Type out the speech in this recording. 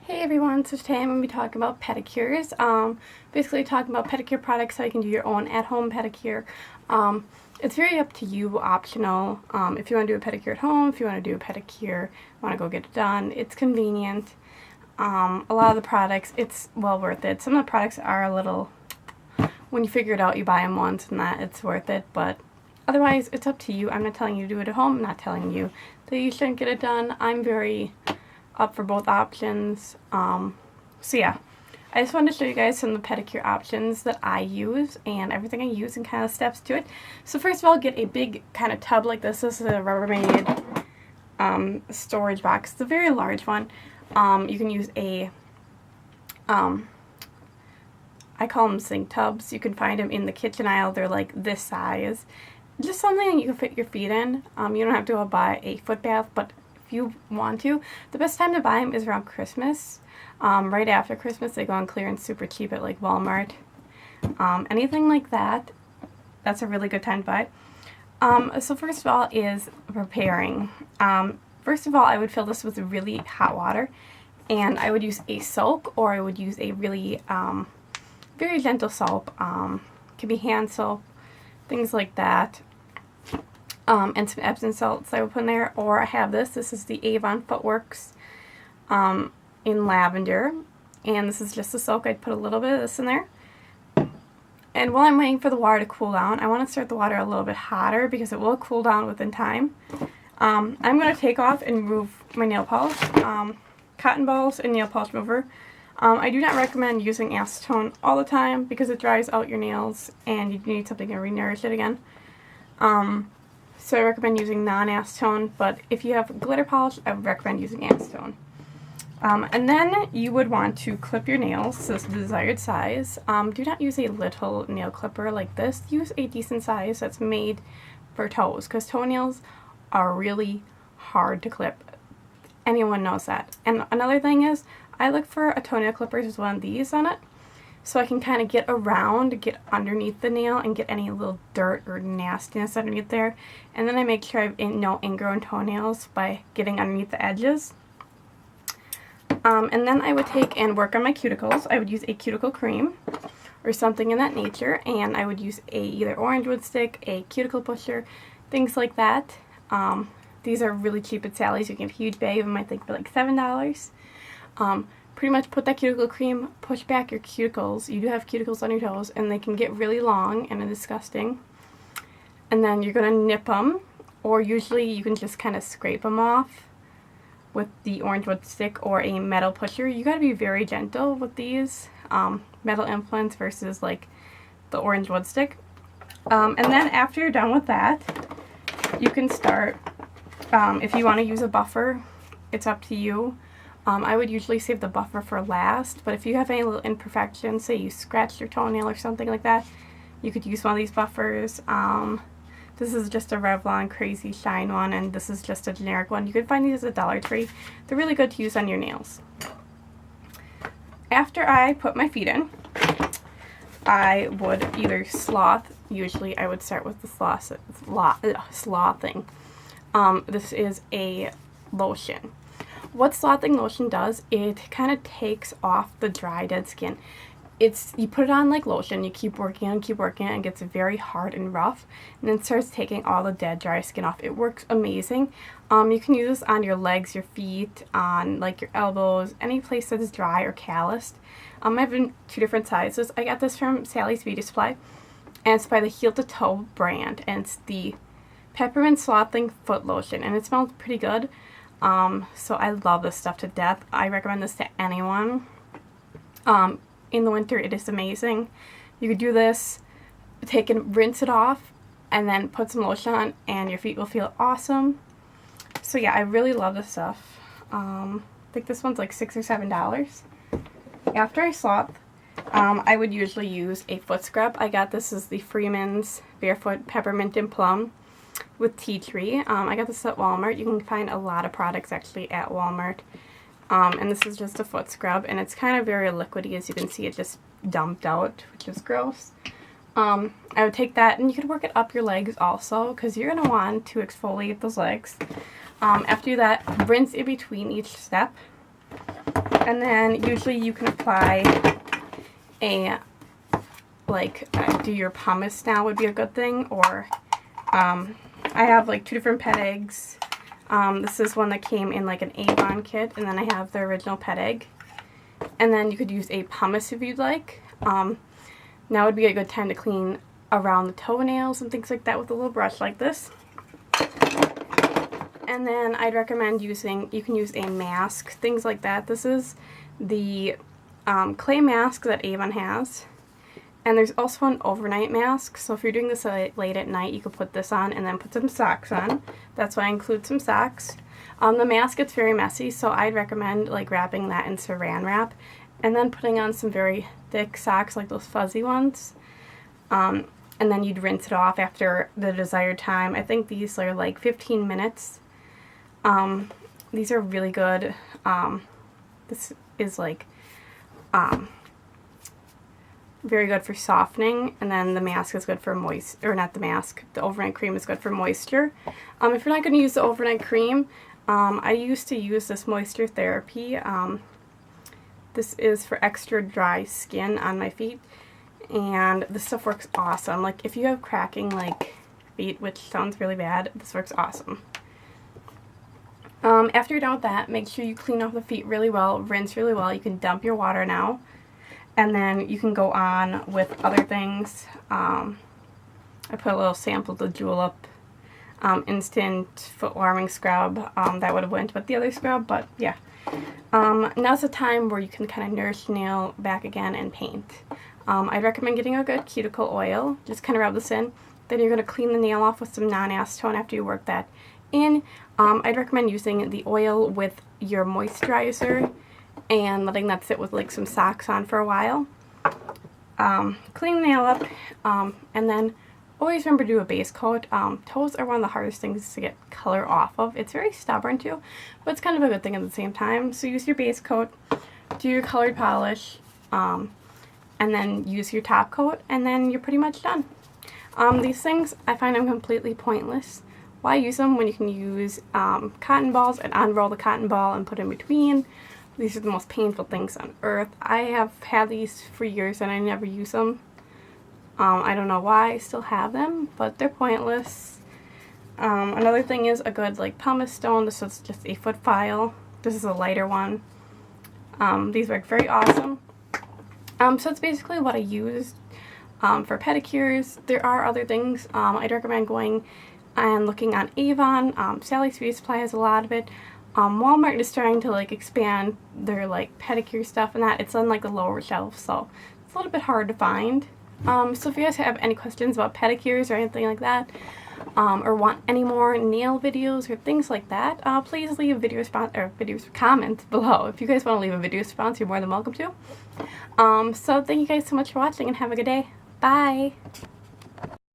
Hey everyone, so today I'm going to be talking about pedicures. Basically talking about pedicure products so you can do your own at-home pedicure. It's very up to you, optional. If you want to do a pedicure at home, if you want to do a pedicure, want to go get it done, it's convenient. A lot of the products, it's well worth it. Some of the products are a little, when you figure it out, you buy them once and that it's worth it, but otherwise it's up to you. I'm not telling you to do it at home. I'm not telling you that you shouldn't get it done. I'm very up for both options. So yeah, I just wanted to show you guys some of the pedicure options that I use and everything I use and kind of steps to it. So first of all, get a big kind of tub like this. This is a Rubbermaid storage box. It's a very large one. You can use a, I call them sink tubs. You can find them in the kitchen aisle. They're like this size. Just something you can fit your feet in. You don't have to go buy a foot bath, but if you want to, the best time to buy them is around Christmas. Right after Christmas, they go on clearance super cheap at like Walmart. Anything like that, that's a really good time to buy. So first of all is preparing. First of all, I would fill this with really hot water, and I would use a soak, or I would use a really very gentle soap. Could be hand soap, things like that. And some Epsom salts I would put in there, or I have this. This is the Avon Footworks in lavender, and this is just a soak. I'd put a little bit of this in there. And while I'm waiting for the water to cool down, I want to start the water a little bit hotter because it will cool down within time. I'm going to take off and remove my nail polish, cotton balls and nail polish remover. I do not recommend using acetone all the time because it dries out your nails and you need something to re-nourish it again. So I recommend using non-acetone, but if you have glitter polish, I would recommend using acetone. And then you would want to clip your nails to the desired size. Do not use a little nail clipper like this. Use a decent size that's made for toes, because toenails are really hard to clip. Anyone knows that. And another thing is, I look for a toenail clippers with one of these on it, so I can kind of get around, get underneath the nail, and get any little dirt or nastiness underneath there. And then I make sure I have no ingrown toenails by getting underneath the edges. And then I would take and work on my cuticles. I would use a cuticle cream or something in that nature, and I would use a either orange wood stick, a cuticle pusher, things like that. These are really cheap at Sally's. You can get a huge bag of them, I think, for like $7. Pretty much put that cuticle cream, push back your cuticles. You do have cuticles on your toes, and they can get really long and disgusting. And then you're going to nip them, or usually you can just kind of scrape them off with the orange wood stick or a metal pusher. You got to be very gentle with these metal implants versus like the orange wood stick. And then after you're done with that, you can start, if you want to use a buffer, it's up to you. I would usually save the buffer for last, but if you have any little imperfections, say you scratched your toenail or something like that, you could use one of these buffers. This is just a Revlon Crazy Shine one, and this is just a generic one. You can find these at Dollar Tree. They're really good to use on your nails. After I put my feet in, I would either sloth. Usually I would start with the slothing. This is a lotion. What slothing lotion does, it kind of takes off the dry, dead skin. You put it on like lotion, you keep working and it gets very hard and rough, and then it starts taking all the dead, dry skin off. It works amazing. You can use this on your legs, your feet, on like your elbows, any place that is dry or calloused. I have in 2 different sizes. I got this from Sally's Beauty Supply, and it's by the Heel to Toe brand, and it's the Peppermint Slothing Foot Lotion, and it smells pretty good. So I love this stuff to death. I recommend this to anyone. In the winter, it is amazing. You could do this, take and rinse it off, and then put some lotion on, and your feet will feel awesome. So yeah, I really love this stuff. I think this one's like $6 or $7. After I sloth, I would usually use a foot scrub. I got this as the Freeman's Barefoot Peppermint and Plum with tea tree. I got this at Walmart. You can find a lot of products actually at Walmart. And this is just a foot scrub, and it's kind of very liquidy. As you can see, it just dumped out, which is gross. I would take that, and you could work it up your legs also, because you're going to want to exfoliate those legs. After that, rinse in between each step. And then usually you can apply a, like, do your pumice now would be a good thing, or I have like 2 different pet eggs. This is one that came in like an Avon kit, and then I have the original pet egg. And then you could use a pumice if you'd like. Now would be a good time to clean around the toenails and things like that with a little brush like this. And then I'd recommend using, you can use a mask, things like that. This is the clay mask that Avon has. And there's also an overnight mask, so if you're doing this late at night, you could put this on and then put some socks on. That's why I include some socks. The mask gets very messy, so I'd recommend like wrapping that in saran wrap and then putting on some very thick socks, like those fuzzy ones. And then you'd rinse it off after the desired time. I think these are like 15 minutes. These are really good. This is like very good for softening, and then the mask is good for or not the mask, the overnight cream is good for moisture. If you're not going to use the overnight cream, I used to use this moisture therapy. This is for extra dry skin on my feet, and this stuff works awesome. Like if you have cracking like feet, which sounds really bad, this works awesome. After you're done with that, make sure you clean off the feet really well, rinse really well. You can dump your water now, and then you can go on with other things. I put a little sample of the Julep instant foot warming scrub. That would have went with the other scrub, but yeah. Now's the time where you can kind of nourish the nail back again and paint. I'd recommend getting a good cuticle oil. Just kind of rub this in. Then you're going to clean the nail off with some non-acetone after you work that in. I'd recommend using the oil with your moisturizer and letting that sit with like some socks on for a while. Clean the nail up, and then always remember to do a base coat. Toes are one of the hardest things to get color off of. It's very stubborn too, but it's kind of a good thing at the same time. So use your base coat, do your colored polish, and then use your top coat, and then you're pretty much done. These things, I find them completely pointless. Why use them when you can use cotton balls and unroll the cotton ball and put in between? These are the most painful things on earth. I have had these for years and I never use them. I don't know why I still have them, but they're pointless. Another thing is a good like pumice stone. This is just a foot file. This is a lighter one. These work very awesome. So that's basically what I used for pedicures. There are other things. I'd recommend going and looking on Avon. Sally's Beauty Supply has a lot of it. Walmart is trying to like expand their like pedicure stuff and that. It's on like the lower shelf, so it's a little bit hard to find. So if you guys have any questions about pedicures or anything like that, or want any more nail videos or things like that, please leave a video response or comments below. If you guys want to leave a video response, you're more than welcome to. So thank you guys so much for watching and have a good day. Bye!